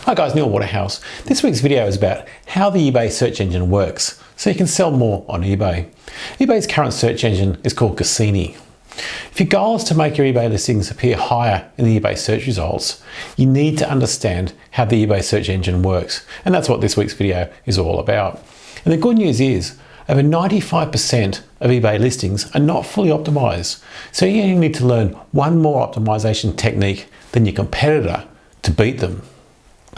Hi guys, Neil Waterhouse. This week's video is about how the eBay search engine works so you can sell more on eBay. eBay's current search engine is called Cassini. If your goal is to make your eBay listings appear higher in the eBay search results, you need to understand how the eBay search engine works, and that's what this week's video is all about. And the good news is, over 95% of eBay listings are not fully optimized, so you only need to learn one more optimization technique than your competitor to beat them.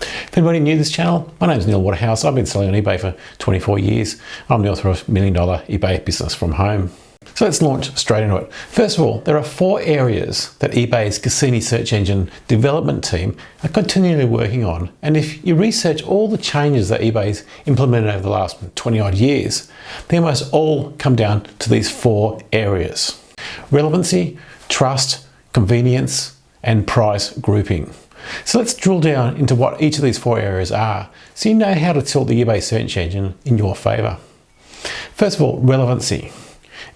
If anybody new to this channel, my name is Neil Waterhouse. I've been selling on eBay for 24 years. I'm the author of $1 Million eBay Business from Home. So let's launch straight into it. First of all, there are 4 areas that eBay's Cassini search engine development team are continually working on. And if you research all the changes that eBay's implemented over the last 20 odd years, they almost all come down to these 4 areas: relevancy, trust, convenience, and price grouping. So let's drill down into what each of these 4 areas are, so you know how to tilt the eBay search engine in your favor. First of all, relevancy.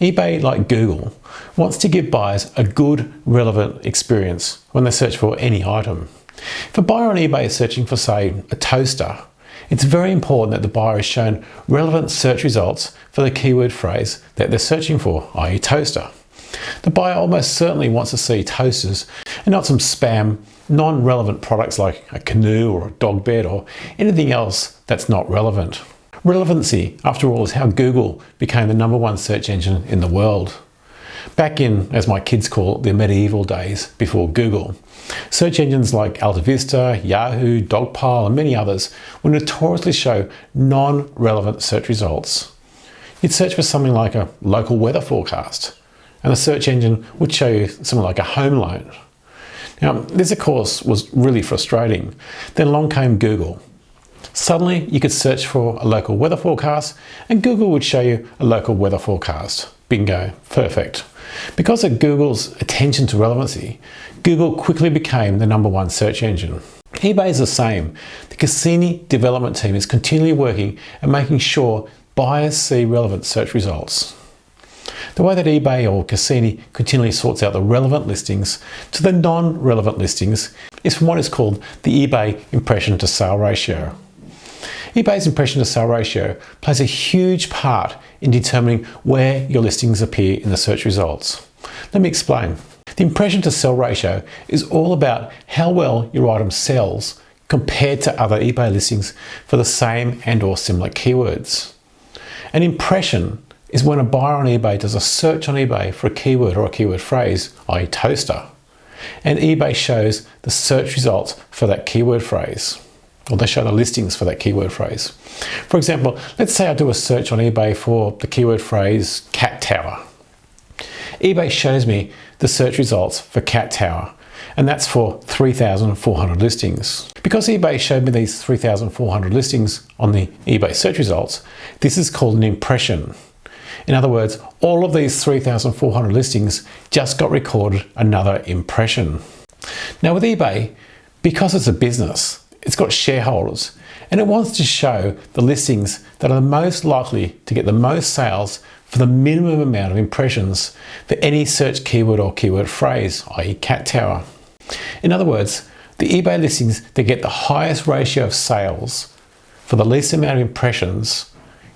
eBay, like Google, wants to give buyers a good, relevant experience when they search for any item. If a buyer on eBay is searching for, say, a toaster, it's very important that the buyer is shown relevant search results for the keyword phrase that they're searching for, i.e. toaster. The buyer almost certainly wants to see toasters and not some spam, non-relevant products like a canoe or a dog bed or anything else that's not relevant. Relevancy, after all, is how Google became the #1 search engine in the world. Back in, as my kids call it, the medieval days before Google, search engines like Alta Vista, Yahoo, Dogpile, and many others would notoriously show non-relevant search results. You'd search for something like a local weather forecast, and the search engine would show you something like a home loan. Now, this of course was really frustrating. Then along came Google. Suddenly you could search for a local weather forecast and Google would show you a local weather forecast. Bingo, perfect. Because of Google's attention to relevancy, Google quickly became the #1 search engine. eBay is the same. The Cassini development team is continually working at making sure buyers see relevant search results. The way that eBay or Cassini continually sorts out the relevant listings to the non-relevant listings is from what is called the eBay impression to sale ratio. eBay's impression to sale ratio plays a huge part in determining where your listings appear in the search results. Let me explain. The impression to sell ratio is all about how well your item sells compared to other eBay listings for the same and/or similar keywords. An impression is when a buyer on eBay does a search on eBay for a keyword or a keyword phrase, i.e. toaster, and eBay shows the search results for that keyword phrase, or they show the listings for that keyword phrase. For example, let's say I do a search on eBay for the keyword phrase cat tower. eBay shows me the search results for cat tower, and that's for 3,400 listings. Because eBay showed me these 3,400 listings on the eBay search results, this is called an impression. In other words, all of these 3,400 listings just got recorded another impression. Now with eBay, because it's a business, it's got shareholders, and it wants to show the listings that are the most likely to get the most sales for the minimum amount of impressions for any search keyword or keyword phrase, i.e. cat tower. In other words, the eBay listings that get the highest ratio of sales for the least amount of impressions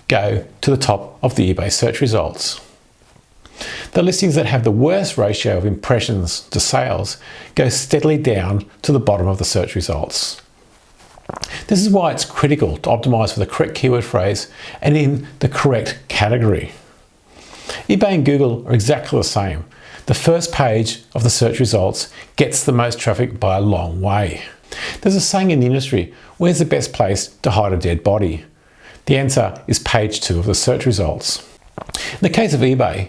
go to the top of the eBay search results. The listings that have the worst ratio of impressions to sales go steadily down to the bottom of the search results. This is why it's critical to optimize for the correct keyword phrase and in the correct category. eBay and Google are exactly the same. The first page of the search results gets the most traffic by a long way. There's a saying in the industry, where's the best place to hide a dead body? The answer is page 2 of the search results. In the case of eBay,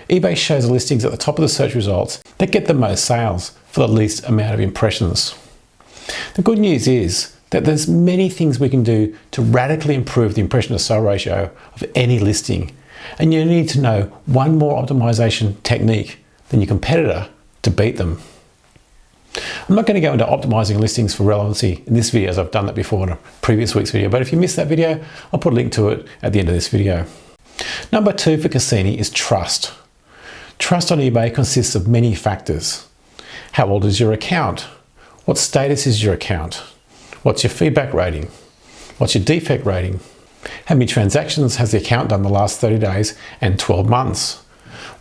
eBay shows the listings at the top of the search results that get the most sales for the least amount of impressions. The good news is that there's many things we can do to radically improve the impression to sale ratio of any listing, and you need to know one more optimization technique than your competitor to beat them. I'm not going to go into optimizing listings for relevancy in this video as I've done that before in a previous week's video, but if you missed that video, I'll put a link to it at the end of this video. Number 2 for Cassini is trust. Trust on eBay consists of many factors. How old is your account? What status is your account? What's your feedback rating? What's your defect rating? How many transactions has the account done the last 30 days and 12 months?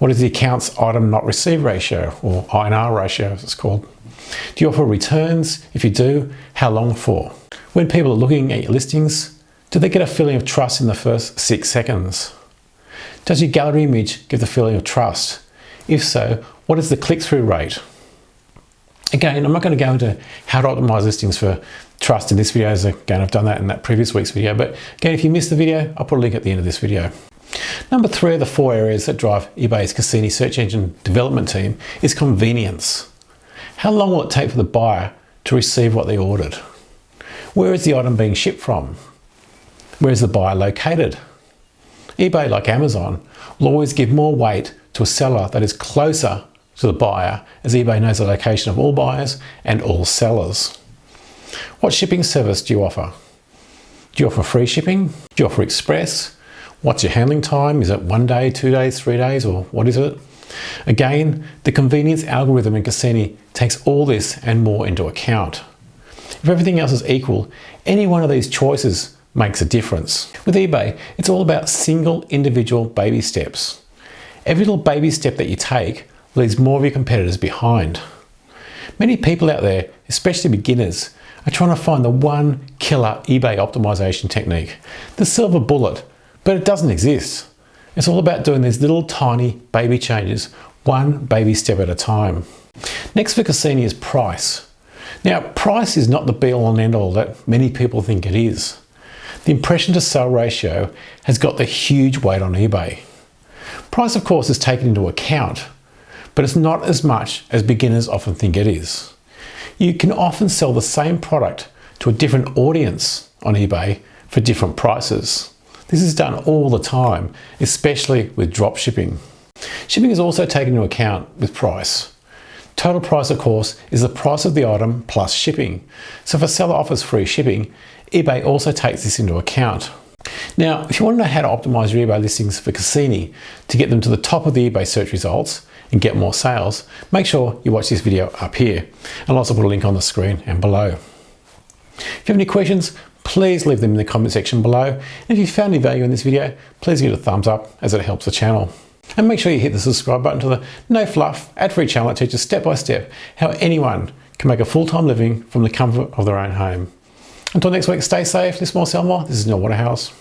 What is the account's item not received ratio, or INR ratio as it's called? Do you offer returns? If you do, how long for? When people are looking at your listings, do they get a feeling of trust in the first 6 seconds? Does your gallery image give the feeling of trust? If so, what is the click-through rate? Again, I'm not going to go into how to optimize listings for trust in this video, as again, I've done that in that previous week's video. But again, if you missed the video, I'll put a link at the end of this video. Number 3 of the 4 areas that drive eBay's Cassini search engine development team is convenience. How long will it take for the buyer to receive what they ordered? Where is the item being shipped from? Where is the buyer located? eBay, like Amazon, will always give more weight to a seller that is closer to the buyer, as eBay knows the location of all buyers and all sellers. What shipping service do you offer? Do you offer free shipping? Do you offer express? What's your handling time? Is it 1 day, 2 days, 3 days, or what is it? Again, the convenience algorithm in Cassini takes all this and more into account. If everything else is equal, any one of these choices makes a difference. With eBay, it's all about single individual baby steps. Every little baby step that you take leaves more of your competitors behind. Many people out there, especially beginners, are trying to find the one killer eBay optimization technique, the silver bullet, but it doesn't exist. It's all about doing these little tiny baby changes, one baby step at a time. Next for Cassini is price. Now, price is not the be-all and end-all that many people think it is. The impression to sell ratio has got the huge weight on eBay. Price, of course, is taken into account, but it's not as much as beginners often think it is. You can often sell the same product to a different audience on eBay for different prices. This is done all the time, especially with dropshipping. Shipping is also taken into account with price. Total price, of course, is the price of the item plus shipping. So if a seller offers free shipping, eBay also takes this into account. Now, if you want to know how to optimize your eBay listings for Cassini to get them to the top of the eBay search results and get more sales, make sure you watch this video up here. I'll also put a link on the screen and below. If you have any questions, please leave them in the comment section below. And if you found any value in this video, please give it a thumbs up, as it helps the channel. And make sure you hit the subscribe button to the no fluff, ad-free channel that teaches step by step how anyone can make a full-time living from the comfort of their own home. Until next week, stay safe, live more, sell more. This is Neil Waterhouse.